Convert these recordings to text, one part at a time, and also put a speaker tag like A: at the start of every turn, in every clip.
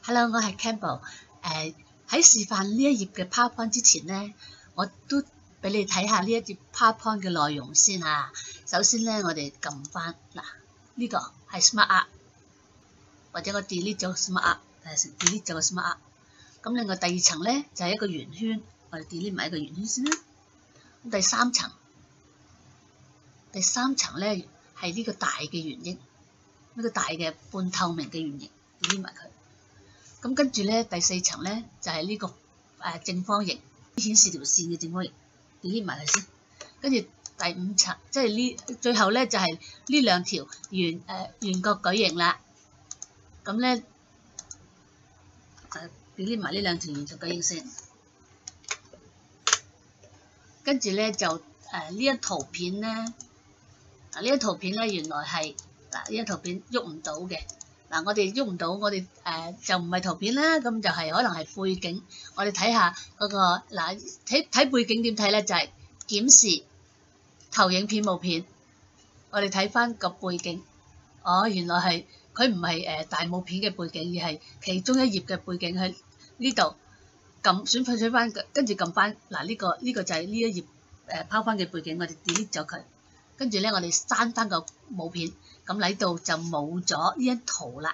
A: Hello，我係 Campbell。喺示範呢一頁嘅 PowerPoint 之前咧，我都俾你睇下呢一頁 PowerPoint 嘅內容先啊。首先咧，我哋撳翻嗱，呢個係 Smart Art， 或者我 delete 咗 Smart Art， delete 咗個 Smart Art。咁另外第二層咧就係一個圓圈，我哋 delete 埋一個圓圈先啦。咁第三層咧係呢個大嘅圓形，呢個大嘅半透明嘅圓形 delete 埋佢。咁跟住咧，第四層咧就係呢個正方形，顯示條線嘅正方形 delete 埋佢先。跟住第五層，即係呢最後咧就係呢兩條圓角矩形啦。咁咧delete埋呢兩條圓角矩形先。跟住咧就呢一圖片咧，呢一圖片咧原來係呢一圖片喐唔到嘅。嗱，我哋喐唔到，我哋就唔係圖片啦，咁就係可能係背景。我哋睇下嗰個睇背景點睇咧，就係檢視投影片冇片。我哋睇翻個背景，原來係佢唔係大冇片嘅背景，而係其中一頁嘅背景喺呢度。選翻，跟住撳翻嗱呢個就係呢一頁拋翻嘅背景，我哋 delete 咗佢。跟住咧，我哋刪翻個冇片。咁喺度就冇咗呢張圖啦。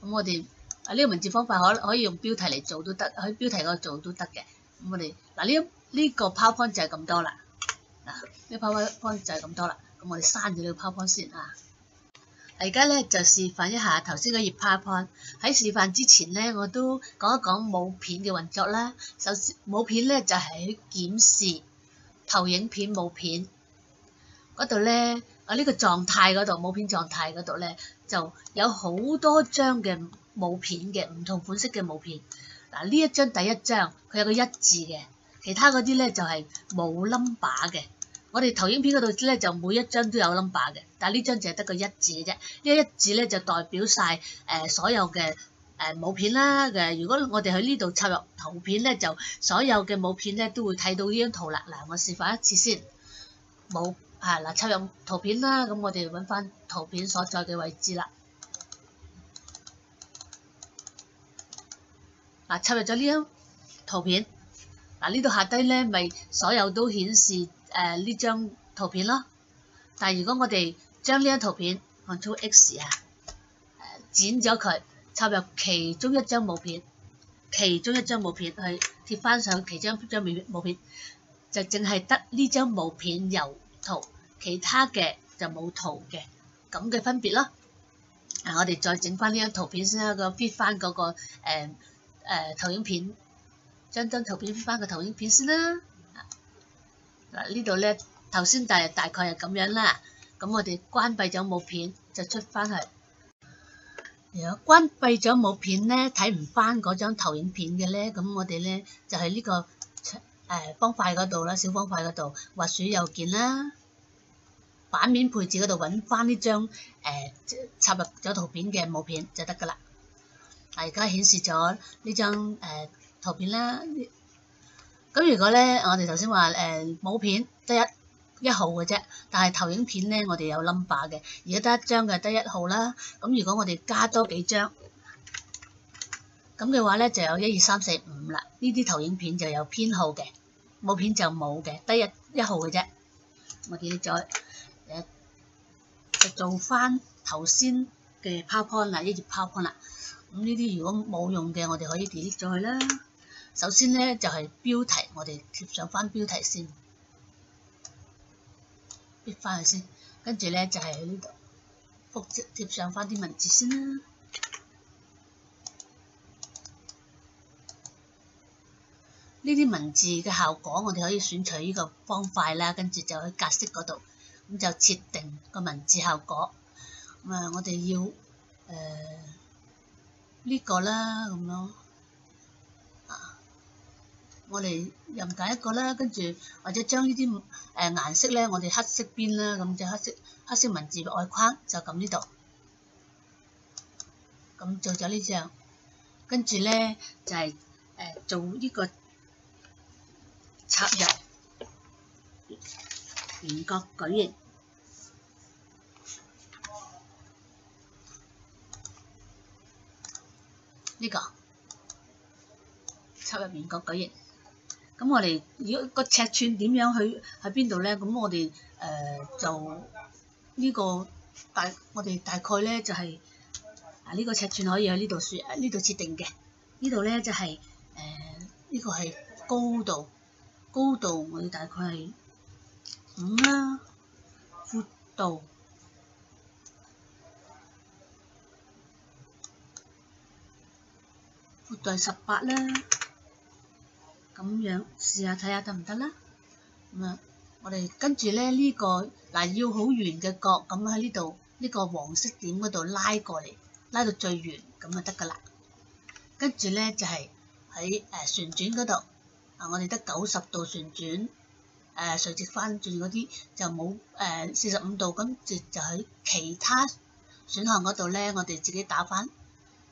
A: 咁我哋呢個文字方法可以用標題嚟做都得，喺標題嗰度做都得嘅。咁我哋呢個 PowerPoint 就係咁多啦。呢個 PowerPoint 就係咁多啦。咁我哋刪咗呢個 PowerPoint 先啊。而家咧就示範一下頭先嗰頁 PowerPoint。喺示範之前咧，我都講一講冇片嘅運作啦。首先冇片咧就係檢視投影片冇片嗰度咧。呢個狀態嗰度冇片狀態嗰度咧，就有好多張嘅冇片嘅唔同款式嘅冇片。嗱，呢一張第一張佢有個一字嘅，其他嗰啲咧就係冇 number 嘅。我哋投影片嗰度咧就每一張都有 number 嘅，但係呢張就係得個一字嘅啫。呢一字咧就代表晒所有嘅冇片啦。如果我哋喺呢度插入圖片咧，就所有嘅冇片咧都會睇到呢張圖啦。嗱，我示範一次先，冇。插入圖片啦，咁我哋揾翻圖片所在嘅位置啦。插入咗呢張圖片，呢度下低咧咪所有都顯示呢張圖片咯。但係如果我哋將呢張圖片 Ctrl X 剪咗佢，插入其中一張冇片去貼翻上其中一張冇片，就淨係得呢張冇片有圖，其他嘅就冇圖嘅，咁嘅分別咯。我哋再整翻呢張圖片先啦，fit 翻嗰個投影片，將圖片 fit 翻個投影片先啦。呢度咧頭先大概係咁樣啦。咁我哋關閉咗冇片就出翻去。如果關閉咗冇片咧，睇唔翻嗰張投影片嘅咧，咁我哋咧就係呢個方塊嗰度啦，小方塊嗰度滑鼠右鍵啦，版面配置嗰度揾翻呢張插入咗圖片嘅冇片就得噶啦。而家顯示咗呢張圖片啦。咁如果咧我哋頭先話冇片得一號嘅啫，但係投影片咧我哋有 number 嘅，而家得一張嘅得1號啦。咁如果我哋加多幾張，咁嘅話咧就有1、2、3、4、5啦。呢啲投影片就有編號嘅，冇片就冇嘅，得一號嘅啫。我哋再就做翻頭先嘅 PowerPoint 啦，一頁 PowerPoint 啦。咁呢啲如果冇用嘅，我哋可以 delete 咗佢啦。首先咧就係標題，我哋貼上翻標題先，貼翻去先。跟住咧就係喺呢度貼上翻啲文字先啦。呢啲文字嘅效果，我哋可以選取呢個方塊啦，跟住就喺格式嗰度，咁就設定個文字效果。咁我哋要呢個啦，咁樣我哋任揀一個啦，跟住或者將呢啲顏色咧，我哋黑色邊啦，咁就黑色文字外框就撳呢度，咁做咗呢張，跟住咧就係做呢個插入圓角矩形。呢個插入圓角矩形。咁我哋如果個尺寸點樣去喺邊度咧？咁我哋就呢個我哋大概咧就係呢個尺寸可以喺呢度設定嘅。呢度咧就係呢個係高度我哋大概係5啦，闊度係18啦。咁樣試下睇下得唔得啦？咁啊，我哋跟住咧呢個要好圓嘅角，咁喺呢度呢個黃色點嗰度拉過嚟，拉到最圓咁就得噶啦。跟住咧就係喺旋轉嗰度，我哋得90度旋轉，垂直翻轉嗰啲就冇45度，咁就喺其他選項嗰度咧，我哋自己打翻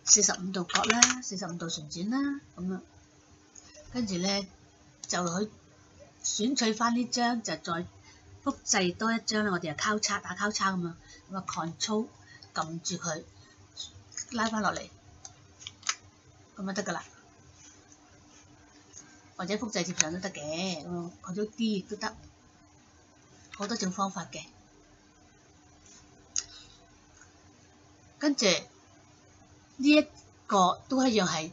A: 45度角啦，45度旋轉啦，咁樣。跟住咧就去選取翻呢張，就再複製多一張啦。我哋就打交叉咁樣，咁啊 Ctrl 撳住佢拉翻落嚟，咁就得噶啦。或者複製貼上都得嘅，咁Ctrl D亦都得，好多種方法嘅。跟住呢一個都一樣係。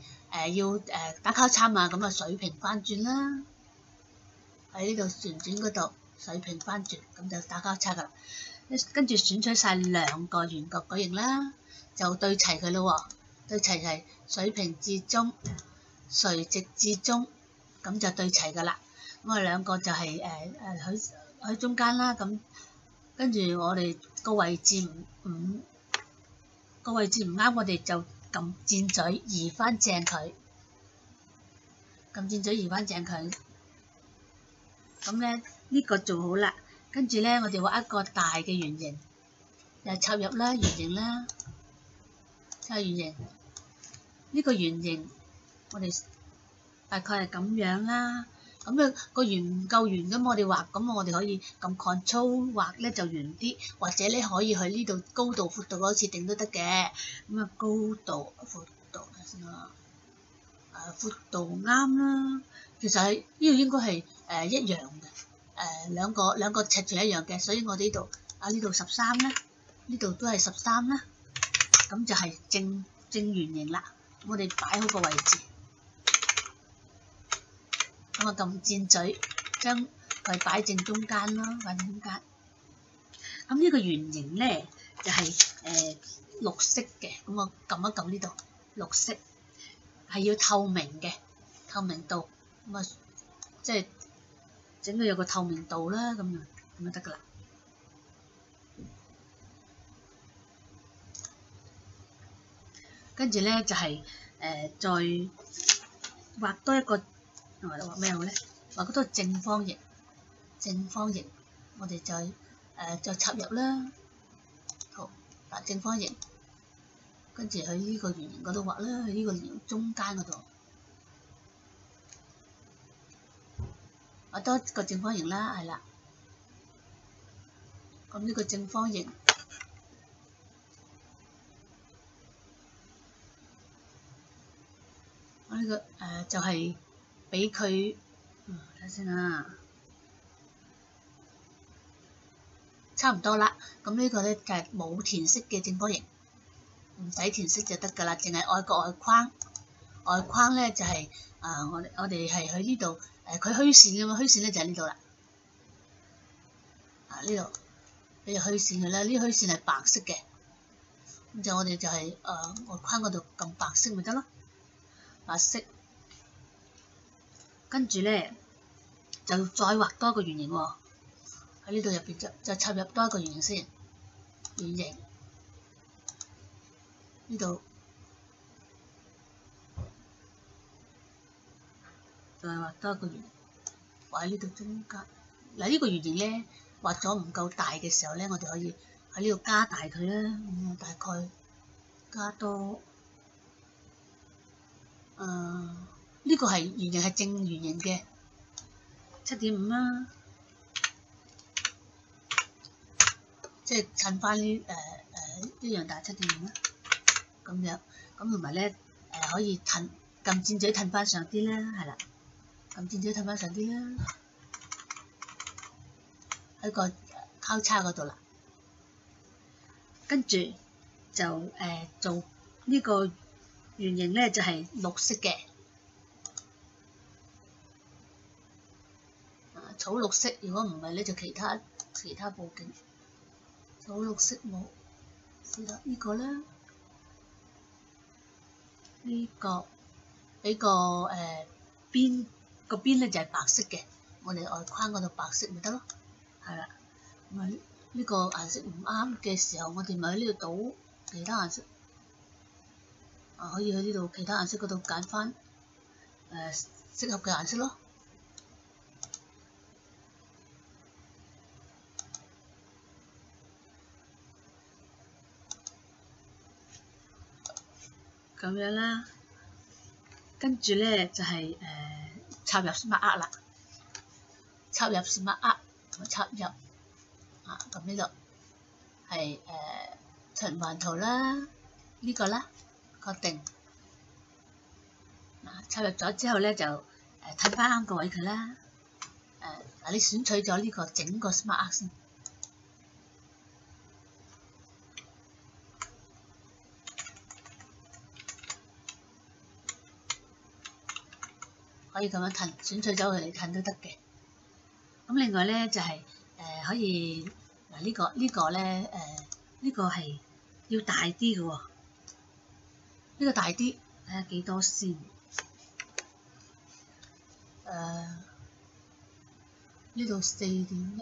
A: 要打交叉嘛，咁啊水平翻轉啦，喺呢度旋轉嗰度水平翻轉，咁就打交叉噶啦。跟住選取晒2個圓角矩形啦，就對齊佢咯喎，對齊係水平至中、垂直至中，咁就對齊噶啦。咁啊2個就係喺中間啦，咁跟住我哋個位置唔啱，我哋就撳箭嘴移翻正佢，咁咧呢個做好啦。跟住咧我哋畫一個大嘅圓形，又插入啦圓形啦，插入圓形。呢個圓形我哋大概係咁樣啦。咁樣個圓唔夠圓咁，我哋畫，咁我哋可以撳 Ctrl 畫咧就圓啲，或者咧可以去呢度高度、闊度嗰個設定都得嘅。咁啊高度、闊度睇先啦，闊度啱啦。其實係呢度應該係一樣嘅，兩個尺寸一樣嘅，所以我哋呢度呢度13啦，呢度都係13啦，咁就係正圓形啦。我哋擺好個位置。咁啊撳箭嘴，將佢擺正中間咯，擺正中間。咁呢個圓形咧就係綠色嘅，咁我撳一撳呢度，綠色係要透明嘅，透明度，咁啊即係整到有個透明度啦，咁就得噶啦。跟住咧就係再畫多一個。畫咩好咧？畫嗰個正方形，我哋再插入啦。好，正方形，跟住喺呢個圓形嗰度畫啦，喺呢個圓形中間嗰度畫多個正方形啦，係啦。咁呢個正方形，我呢個就係。俾佢睇下先啊，差唔多啦。咁呢個咧就係冇填色嘅正方形，唔使填色就得㗎啦，淨係愛個外框。外框咧就係我哋係喺呢度佢虛線㗎嘛，虛線咧就喺呢度啦。呢度俾個虛線佢啦，呢個虛線係白色嘅，咁就我哋就係外框嗰度撳白色咪得咯，白色。跟住咧就再畫多一個圓形喎，喺呢度入邊就插入多一個圓形先，圓形呢度再畫多一個圓形，畫喺呢度中間。嗱呢個圓形咧畫咗唔夠大嘅時候咧，我哋可以喺呢度加大佢啦，咁啊大概加多呢個係圓形係正圓形嘅7.5啦，即係襯翻呢一樣大7.5啦，咁樣咁同埋咧可以褪撳箭嘴褪翻上啲啦，係啦，撳箭嘴褪翻上啲啦，喺個交叉嗰度啦。跟住就做呢個圓形咧，就係綠色嘅，草綠色。如果唔係咧，就其他布景。草綠色冇，試下呢個啦，呢個俾個邊個邊咧就係白色嘅，我哋外框嗰度白色咪得咯，係啦。咁啊呢個顏色唔啱嘅時候，我哋咪喺呢度倒其他顏色，可以喺呢度其他顏色嗰度揀翻適合嘅顏色咯。咁樣啦，跟住咧就係插入 Smart Art 啦，插入 Smart Art 同埋插入咁呢度係循環圖啦，呢個啦，確定插入咗之後咧就褪翻啱個位佢啦。你選取咗呢個整個 Smart Art 先。可以咁樣褪，選取咗佢嚟褪都得嘅。咁另外咧就係可以呢個咧呢個係要大啲嘅喎，呢個大啲睇下幾多先。呢度4.1、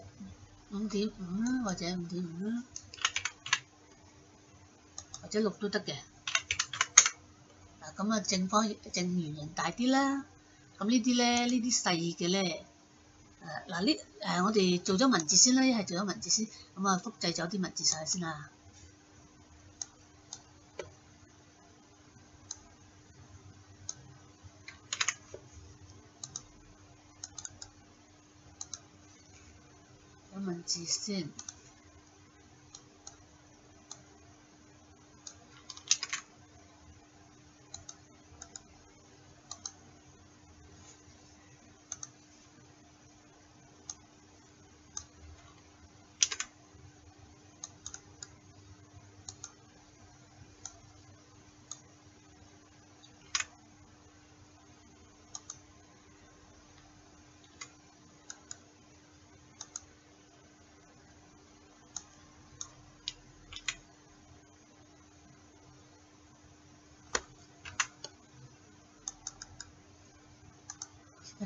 A: 5.5啦，或者5.5啦，或者6都得嘅。咁正圓形大啲啦。咁呢啲咧，呢啲細嘅咧，我哋做咗文字先啦，一係做咗文字先，咁複製咗啲文字上去先啦。有文字先。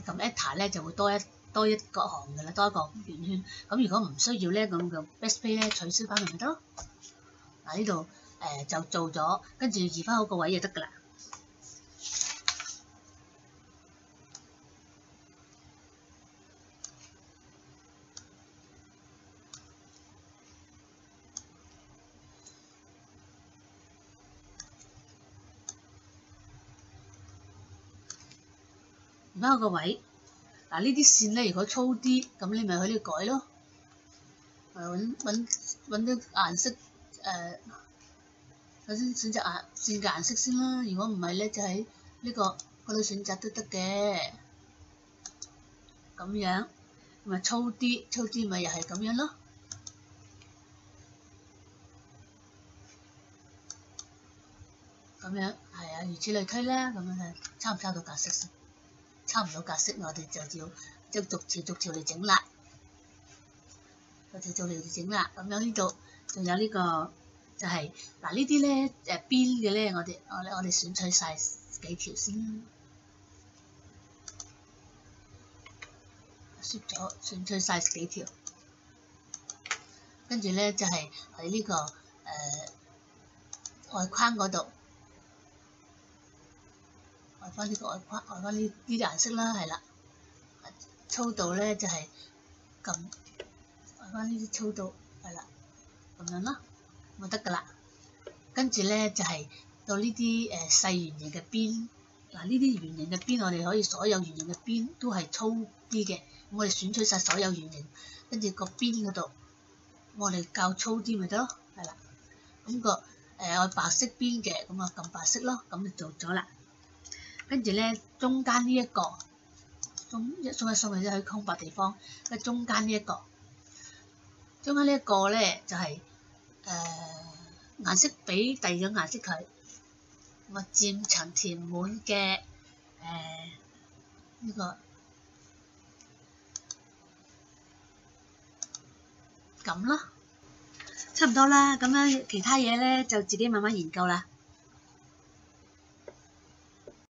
A: 撳 Enter 咧就會多一個行嘅啦，多一個圓圈。咁如果唔需要咧，咁就 Backspace 咧取消翻佢咪得咯。呢度就做咗，跟住移翻好個位就得㗎啦。移翻好個位。呢啲線咧，如果粗啲，咁你咪喺呢度改咯。揾啲顏色首先選擇線嘅顏色先啦。如果唔係咧，就喺呢個嗰度選擇都得嘅。咁樣咪粗啲咪又係咁樣咯。咁樣係啊，如此類推啦。咁樣抄唔抄到格式先？抄唔到格式，我哋就要即逐條嚟整啦。逐條嚟整啦。咁樣呢度仲有呢個就係呢啲咧邊嘅咧，我哋選取晒幾條先啦。選取晒幾條，跟住咧就係喺呢個外框嗰度。畫翻呢個外框，畫翻呢啲顏色啦，係啦。粗度咧就係撳畫翻呢啲粗度，係啦，咁樣咯，咁就得㗎啦。跟住咧就係到呢啲細圓形嘅邊。呢啲圓形嘅邊，我哋可以所有圓形嘅邊都係粗啲嘅。咁我哋選取晒所有圓形，跟住個邊嗰度，我哋較粗啲咪得咯，係啦。咁個白色邊嘅，咁撳白色咯，咁就做咗啦。跟住咧中間呢一個送一去咗去空白地方，跟中間呢一個咧就係顏色俾第二種顏色佢，我漸層填滿嘅呢個咁咯，差唔多啦。咁樣其他嘢咧就自己慢慢研究啦。